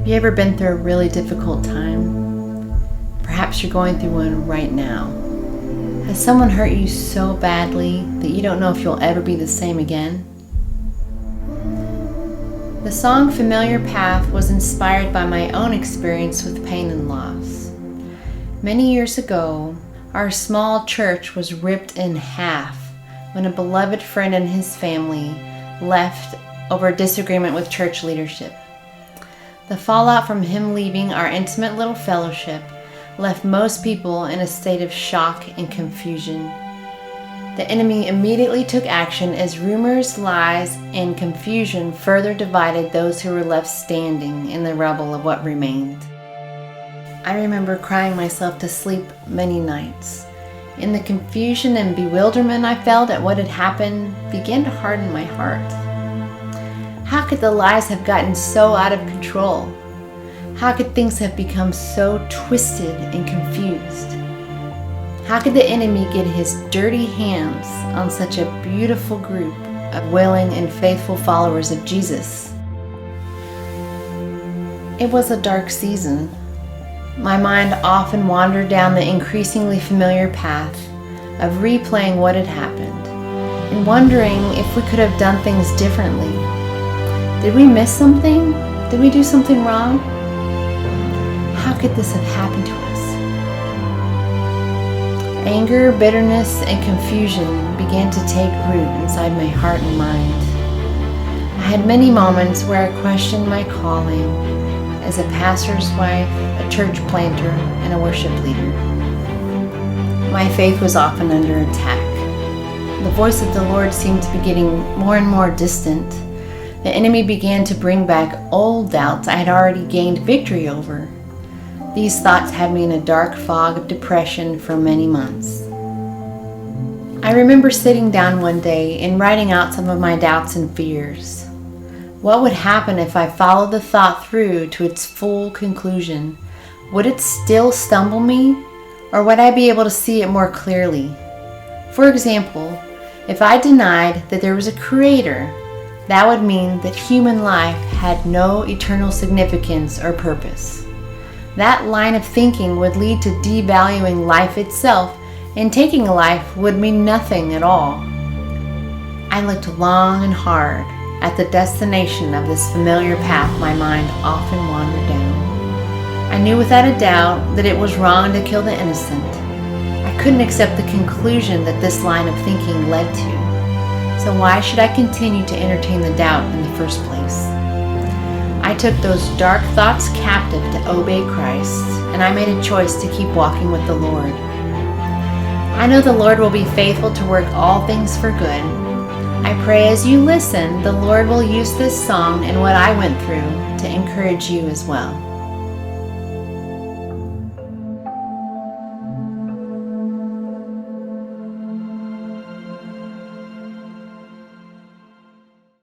Have you ever been through a really difficult time? Perhaps you're going through one right now. Has someone hurt you so badly that you don't know if you'll ever be the same again? The song Familiar Path was inspired by my own experience with pain and loss. Many years ago, our small church was ripped in half when a beloved friend and his family left over a disagreement with church leadership. The fallout from him leaving our intimate little fellowship left most people in a state of shock and confusion. The enemy immediately took action as rumors, lies, and confusion further divided those who were left standing in the rubble of what remained. I remember crying myself to sleep many nights. In the confusion and bewilderment I felt at what had happened began to harden my heart. How could the lies have gotten so out of control? How could things have become so twisted and confused? How could the enemy get his dirty hands on such a beautiful group of willing and faithful followers of Jesus? It was a dark season. My mind often wandered down the increasingly familiar path of replaying what had happened and wondering if we could have done things differently. Did we miss something? Did we do something wrong? How could this have happened to us? Anger, bitterness, and confusion began to take root inside my heart and mind. I had many moments where I questioned my calling as a pastor's wife, a church planter, and a worship leader. My faith was often under attack. The voice of the Lord seemed to be getting more and more distant. The enemy began to bring back old doubts I had already gained victory over. These thoughts had me in a dark fog of depression for many months. I remember sitting down one day and writing out some of my doubts and fears. What would happen if I followed the thought through to its full conclusion? Would it still stumble me, or would I be able to see it more clearly? For example, if I denied that there was a creator, that would mean that human life had no eternal significance or purpose. That line of thinking would lead to devaluing life itself, and taking a life would mean nothing at all. I looked long and hard at the destination of this familiar path my mind often wandered down. I knew without a doubt that it was wrong to kill the innocent. I couldn't accept the conclusion that this line of thinking led to. So why should I continue to entertain the doubt in the first place? I took those dark thoughts captive to obey Christ, and I made a choice to keep walking with the Lord. I know the Lord will be faithful to work all things for good. I pray as you listen, the Lord will use this song and what I went through to encourage you as well.